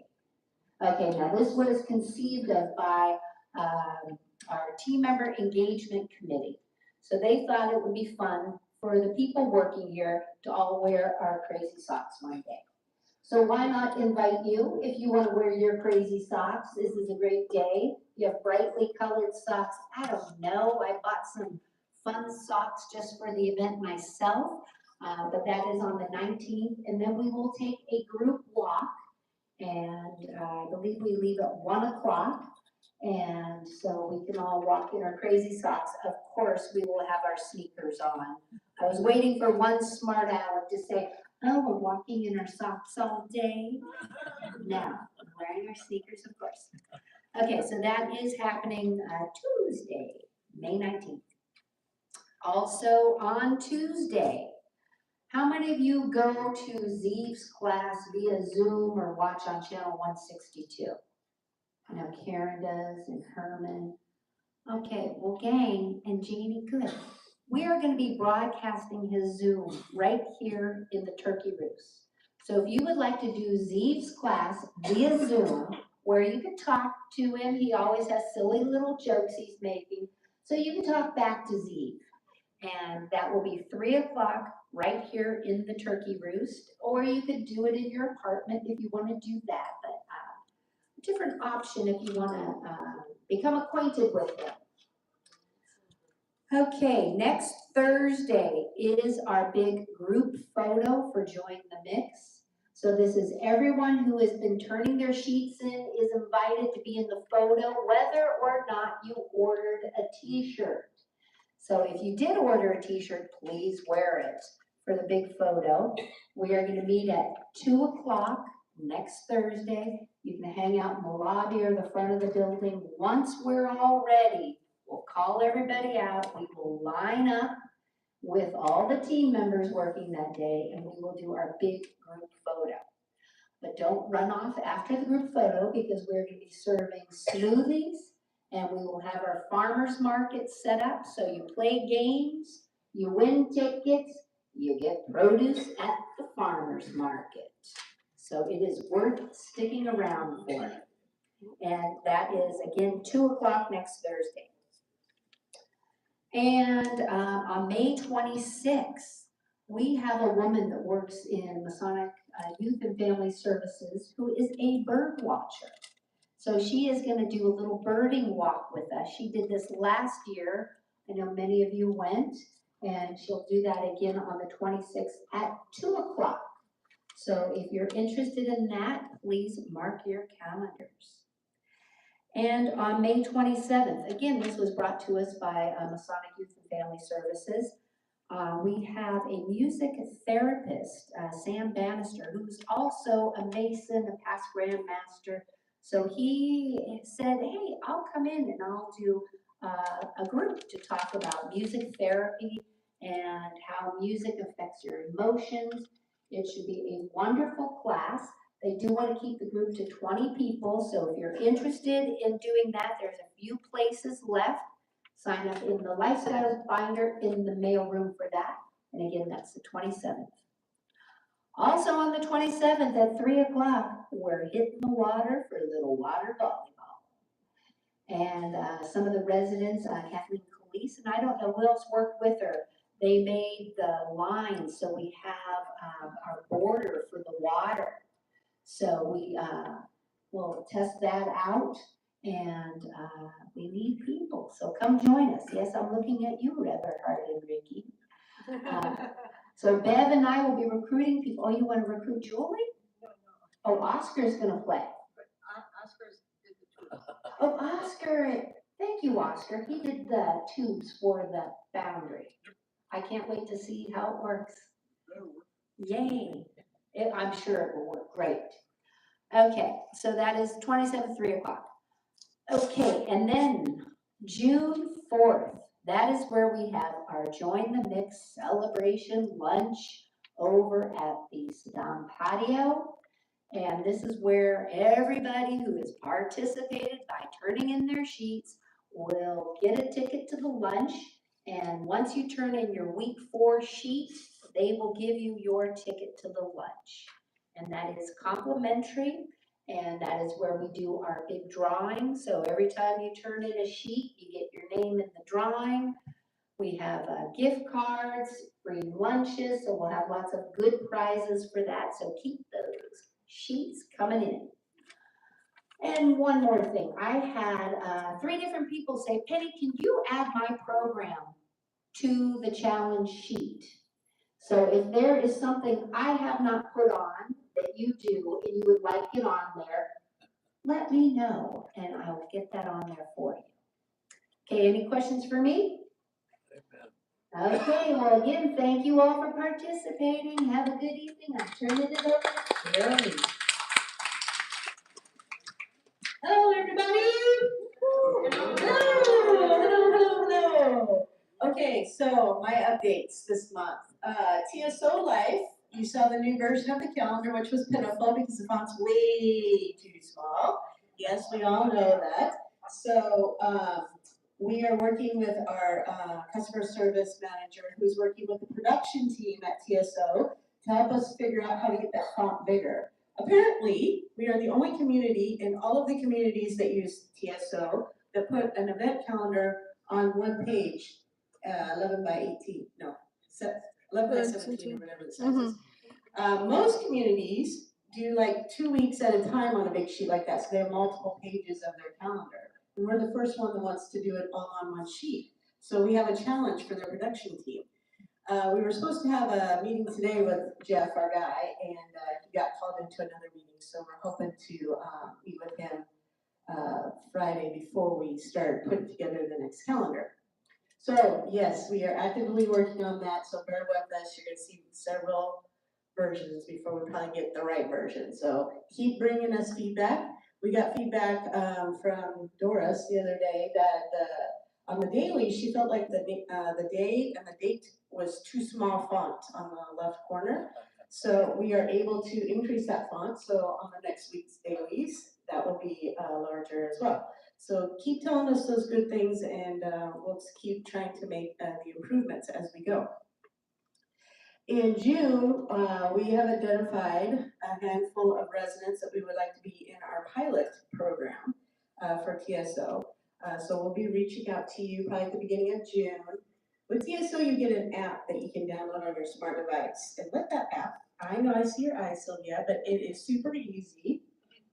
Okay, now this was conceived of by our team member engagement committee. So they thought it would be fun for the people working here to all wear our crazy socks one day. So why not invite you if you want to wear your crazy socks? This is a great day. You have brightly colored socks. I don't know. I bought some fun socks just for the event myself, but that is on the 19th. And then we will take a group walk, and I believe we leave at 1 o'clock. And so we can all walk in our crazy socks. Of course, we will have our sneakers on. I was waiting for one smart aleck to say, oh, we're walking in our socks all day. No, we're wearing our sneakers, of course. Okay, so that is happening Tuesday, May 19th. Also on Tuesday, how many of you go to Zeeve's class via Zoom or watch on channel 162? I know Karen does and Herman. Okay, well, gang and Janie, good. We are going to be broadcasting his Zoom right here in the Turkey Roost. So if you would like to do Zeeve's class via Zoom, where you can talk to him, he always has silly little jokes he's making, so you can talk back to Zeeve. And that will be 3 o'clock right here in the Turkey Roost, or you could do it in your apartment if you want to do that. But different option if you want to become acquainted with them. Okay, next Thursday is our big group photo for Join the Mix. So this is everyone who has been turning their sheets in is invited to be in the photo, whether or not you ordered a t-shirt. So if you did order a t-shirt, please wear it for the big photo. We are going to meet at 2 o'clock next Thursday. You can hang out in the lobby or the front of the building. Once we're all ready, we'll call everybody out. We will line up with all the team members working that day, and we will do our big group photo. But don't run off after the group photo, because we're going to be serving smoothies, and we will have our farmers market set up. So you play games, you win tickets, you get produce at the farmers market. So it is worth sticking around for. And that is, again, 2 o'clock next Thursday. And on May 26th, we have a woman that works in Masonic Youth and Family Services who is a bird watcher. So she is going to do a little birding walk with us. She did this last year. I know many of you went, and she'll do that again on the 26th at 2 o'clock. So if you're interested in that, please mark your calendars. And on May 27th, again, this was brought to us by Masonic Youth and Family Services. We have a music therapist, Sam Bannister, who's also a Mason, a past Grand Master. So he said, hey, I'll come in and I'll do a group to talk about music therapy and how music affects your emotions. It should be a wonderful class. They do want to keep the group to 20 people, so if you're interested in doing that, there's a few places left. Sign up in the Lifestyle Binder in the mailroom for that. And again, that's the 27th. Also on the 27th at 3 o'clock, we're hitting the water for a little water volleyball. And some of the residents, Kathleen Calise, and I don't know who else worked with her, They made the lines, so we have our border for the water. So we will test that out, and we need people. So come join us. Yes, I'm looking at you, Everhard and Ricky. So Bev and I will be recruiting people. Oh, you want to recruit Julie? Oh, Oscar's gonna play. Oscar's did the tour. Oh, Oscar, thank you, Oscar. He did the tubes for the boundary. I can't wait to see how it works. Yay. I'm sure it will work great. Okay, so that is 27th, 3 o'clock. Okay, and then June 4th, that is where we have our Join the Mix celebration lunch over at the Saddam patio. And this is where everybody who has participated by turning in their sheets will get a ticket to the lunch. And once you turn in your week 4 sheet, they will give you your ticket to the lunch. And that is complimentary. And that is where we do our big drawing. So every time you turn in a sheet, you get your name in the drawing. We have gift cards, free lunches, so we'll have lots of good prizes for that. So keep those sheets coming in. And one more thing, I had 3 different people say, Penny, can you add my program to the challenge sheet? So if there is something I have not put on that you do and you would like it on there, let me know and I will get that on there for you. Okay, any questions for me? Okay, well again, thank you all for participating. Have a good evening. I'm turning it over to Carrie. Hello, everybody. Hello. Okay, so my updates this month. TSO Life, you saw the new version of the calendar, which was pitiful because the font's way too small. Yes, we all know that. So we are working with our customer service manager who's working with the production team at TSO to help us figure out how to get that font bigger. Apparently, we are the only community in all of the communities that use TSO that put an event calendar on one page, 11 by 18, no, 11 by 17 or whatever the size is. Most communities do like 2 weeks at a time on a big sheet like that, so they have multiple pages of their calendar. And we're the first one that wants to do it all on one sheet. So we have a challenge for their production team. We were supposed to have a meeting today with Jeff, our guy, and he got called into another meeting, so we're hoping to meet with him Friday before we start putting together the next calendar. So yes, we are actively working on that, so bear with us. You're going to see several versions before we probably get the right version. So keep bringing us feedback. We got feedback from Doris the other day that on the daily, she felt like the day and the date was too small font on the left corner. So we are able to increase that font. So on the next week's dailies, that will be larger as well. So keep telling us those good things and we'll just keep trying to make the improvements as we go. In June, we have identified a handful of residents that we would like to be in our pilot program for TSO. So we'll be reaching out to you probably at the beginning of June. With TSO, you get an app that you can download on your smart device. And with that app, I know I see your eyes, Sylvia, but it is super easy.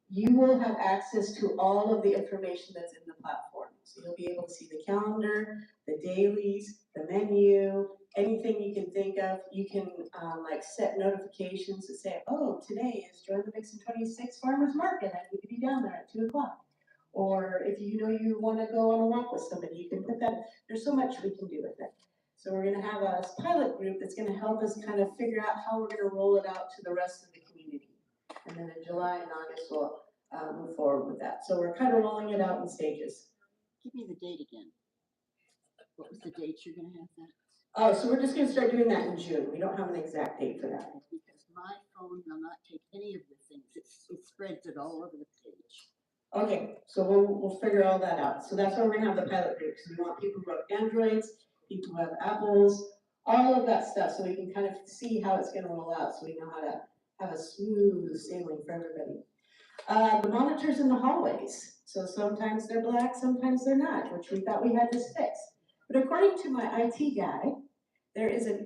You will have access to all of the information that's in the platform. So you'll be able to see the calendar, the dailies, the menu, anything you can think of. You can like set notifications to say, oh, today is Join the Mix 26 Farmers Market. I need to be down there at 2 o'clock. Or if you know you want to go on a walk with somebody, you can put that. There's so much we can do with it. So we're going to have a pilot group that's going to help us kind of figure out how we're going to roll it out to the rest of the community. And then in July and August, we'll move forward with that. So we're kind of rolling it out in stages. Give me the date again. What was the date you're gonna have that? Oh, so we're just going to start doing that in June. We don't have an exact date for that. Because my phone will not take any of the things. It spreads it all over the page. Okay, so we'll figure all that out. So that's why we're gonna have the pilot group, because we want people who have Androids, people who have Apples, all of that stuff, so we can kind of see how it's gonna roll out, so we know how to have a smooth sailing for everybody. The monitors in the hallways, so sometimes they're black, sometimes they're not, which we thought we had this fixed. But according to my IT guy, there is an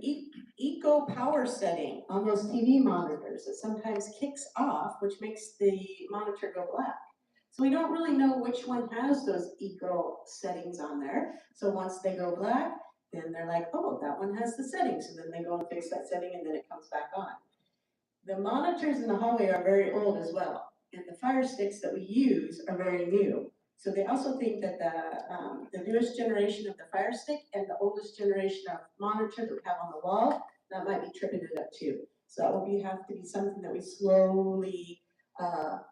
eco power setting on those TV monitors that sometimes kicks off, which makes the monitor go black. So we don't really know which one has those eco settings on there. So once they go black, then they're like, oh, that one has the settings. So then they go and fix that setting and then it comes back on. The monitors in the hallway are very old as well. And the fire sticks that we use are very new. So they also think that the newest generation of the fire stick and the oldest generation of monitor that we have on the wall, that might be tripping it up too. So that will have to be something that we slowly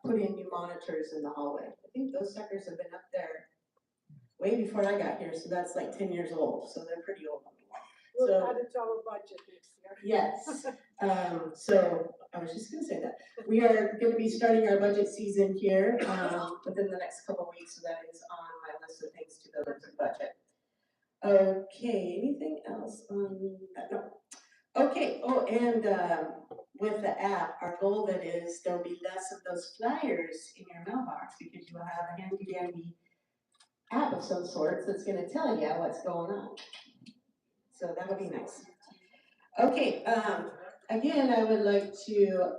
put in new monitors in the hallway. I think those suckers have been up there way before I got here, so that's like 10 years old, so they're pretty old. We'll add it to our budget next year. Yes, so I was just gonna say that. We are gonna be starting our budget season here within the next couple of weeks, so that is on my list of things to build into the budget. Okay, anything else on that? No. Okay, oh, and with the app, our goal that is there'll be less of those flyers in your mailbox because you will have a handy dandy app of some sort that's gonna tell you what's going on. So that'll be nice. Okay, again, I would like to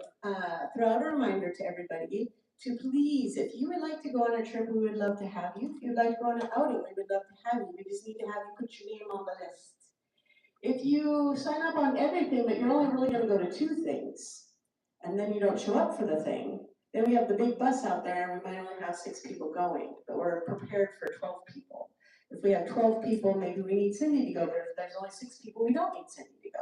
throw out a reminder to everybody to please, if you would like to go on a trip, we would love to have you. If you'd like to go on an outing, we would love to have you. We just need to have you put your name on the list. If you sign up on everything, but you're only really gonna go to 2 things, and then you don't show up for the thing, then we have the big bus out there and we might only have 6 people going, but we're prepared for 12 people. If we have 12 people, maybe we need Cindy to go, but if there's only 6 people, we don't need Cindy to go.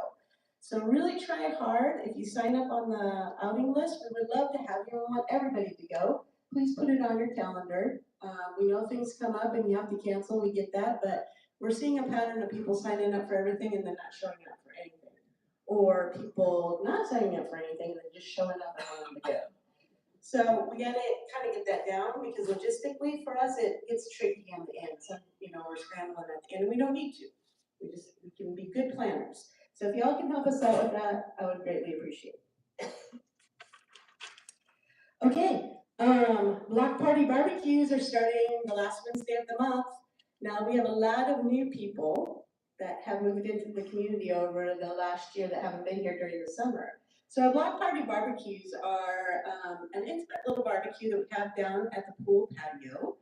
So really try hard. If you sign up on the outing list, we would love to have you. We want everybody to go. Please put it on your calendar. We know things come up and you have to cancel, we get that, but we're seeing a pattern of people signing up for everything and then not showing up for anything. Or people not signing up for anything and then just showing up and wanting to go. So we gotta kind of get that down because logistically for us, it gets tricky in the end. So, we're scrambling at the end and we don't need to. We can be good planners. So if y'all can help us out with that, I would greatly appreciate it. Okay, block party barbecues are starting the last Wednesday of the month. Now we have a lot of new people that have moved into the community over the last year that haven't been here during the summer. So our block party barbecues are an intimate little barbecue that we have down at the pool patio.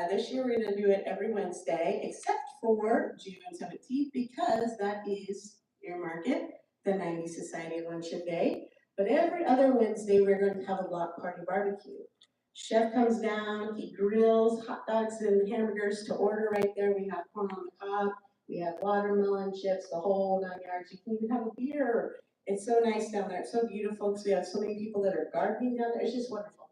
This year we're gonna do it every Wednesday, except for June 17th, because that is earmark it, the 90s Society Luncheon Day. But every other Wednesday we're going to have a block party barbecue. Chef comes down, he grills hot dogs and hamburgers to order right there. We have corn on the cob, we have watermelon chips, the whole 9 yards. You can even have a beer. It's so nice down there. It's so beautiful because we have so many people that are gardening down there. It's just wonderful.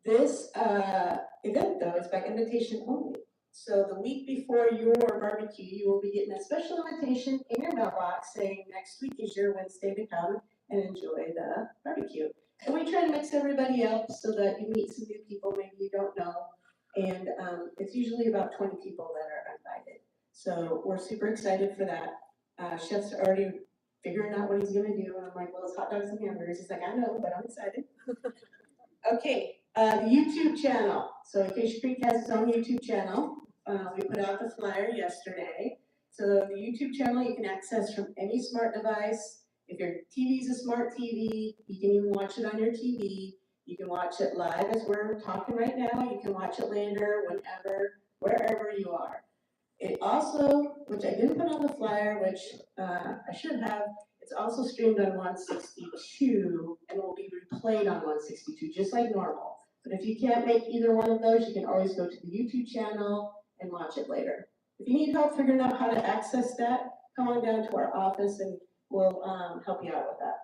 This event, though, is by invitation only. So the week before your barbecue, you will be getting a special invitation in your mailbox saying next week is your Wednesday to come and enjoy the barbecue. And we try to mix everybody up so that you meet some new people maybe you don't know. And it's usually about 20 people that are invited. So we're super excited for that. Chef's already figuring out what he's gonna do. And I'm like, well, it's hot dogs and hamburgers. He's like, I know, but I'm excited. Okay, the YouTube channel. So Acacia Creek has its own YouTube channel. We put out the flyer yesterday. So the YouTube channel you can access from any smart device. If your TV is a smart TV, you can even watch it on your TV. You can watch it live as we're talking right now. You can watch it later, whenever, wherever you are. It also, which I didn't put on the flyer, which I should have, it's also streamed on 162 and will be replayed on 162, just like normal. But if you can't make either one of those, you can always go to the YouTube channel and watch it later. If you need help figuring out how to access that, come on down to our office and we'll help you out with that.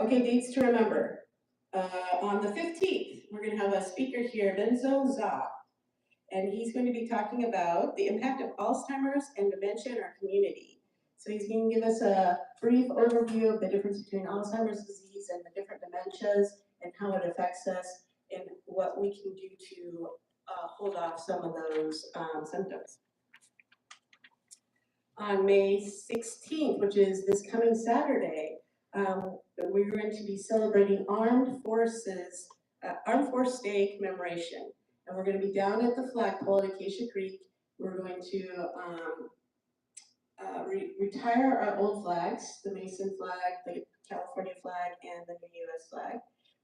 Okay, dates to remember. On the 15th, we're going to have a speaker here, Benzo Za, and he's going to be talking about the impact of Alzheimer's and dementia in our community. So he's going to give us a brief overview of the difference between Alzheimer's disease and the different dementias and how it affects us and what we can do to hold off some of those symptoms. On May 16th, which is this coming Saturday, we're going to be celebrating Armed Force Day commemoration. And we're going to be down at the flagpole at Acacia Creek. We're going to retire our old flags, the Mason flag, the California flag, and the new US flag.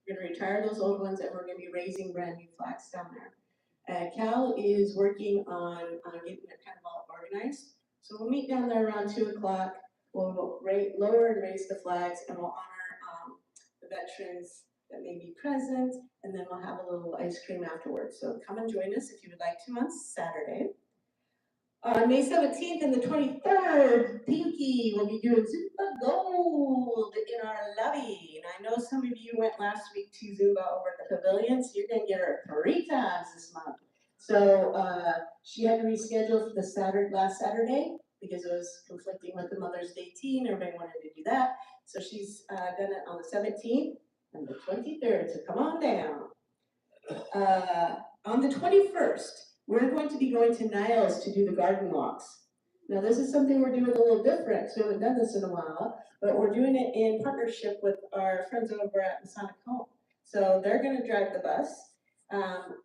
We're gonna retire those old ones and we're gonna be raising brand new flags down there. Cal is working on getting it kind of all organized. So we'll meet down there around 2 o'clock. We'll lower and raise the flags and we'll honor the veterans that may be present, and then we'll have a little ice cream afterwards. So come and join us if you would like to on Saturday. On May 17th and the 23rd, Pinky will be doing Zumba Gold in our lobby. And I know some of you went last week to Zumba over at the pavilion, so you're gonna get her 3 times this month. So she had to reschedule for the last Saturday because it was conflicting with the Mother's Day teen. Everybody wanted to do that. So she's done it on the 17th and the 23rd, so come on down. On the 21st, we're going to be going to Niles to do the garden walks. Now this is something we're doing a little different, so we haven't done this in a while, but we're doing it in partnership with our friends over at Masonic Home. So they're gonna drive the bus.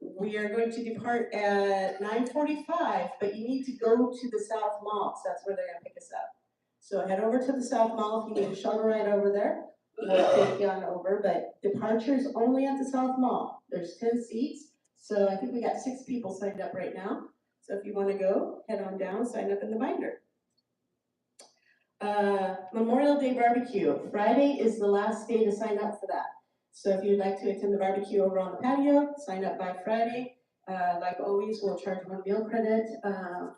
We are going to depart at 9:45, but you need to go to the South Mall, so that's where they're gonna pick us up. So head over to the South Mall if you need a shuttle ride over there. We'll take you on over, but departure is only at the South Mall. There's 10 seats, so I think we got 6 people signed up right now. So if you want to go, head on down, sign up in the binder. Memorial Day barbecue. Friday is the last day to sign up for that. So if you'd like to attend the barbecue over on the patio, sign up by Friday. Like always, we'll charge 1 meal credit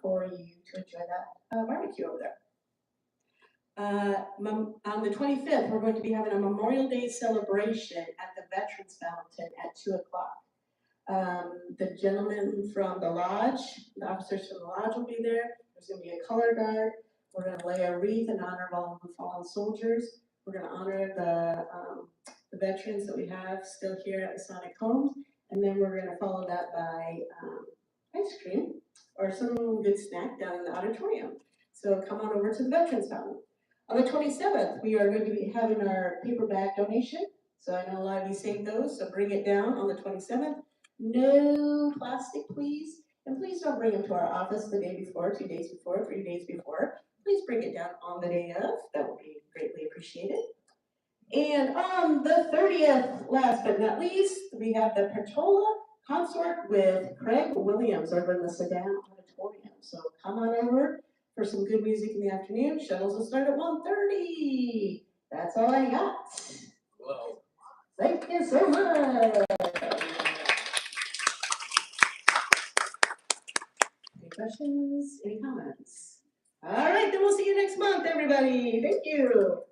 for you to enjoy that barbecue over there. On the 25th, we're going to be having a Memorial Day celebration at the Veterans Fountain at 2 o'clock. The gentlemen from the lodge, the officers from the lodge will be there. There's going to be a color guard. We're going to lay a wreath in honor of all of the fallen soldiers. We're going to honor the veterans that we have still here at Masonic Homes. And then we're going to follow that by ice cream or some good snack down in the auditorium. So come on over to the Veterans Fountain. On the 27th, we are going to be having our paper bag donation. So I know a lot of you saved those, so bring it down on the 27th. No plastic, please. And please don't bring them to our office the day before, 2 days before, 3 days before. Please bring it down on the day of. That would be greatly appreciated. And on the 30th, last but not least, we have the Pertola Consort with Craig Williams over in the Sedan Auditorium. So come on over for some good music in the afternoon. Shuttles will start at 1:30. That's all I got. Well, thank you so much. Any questions? Any comments? All right, then we'll see you next month, everybody. Thank you.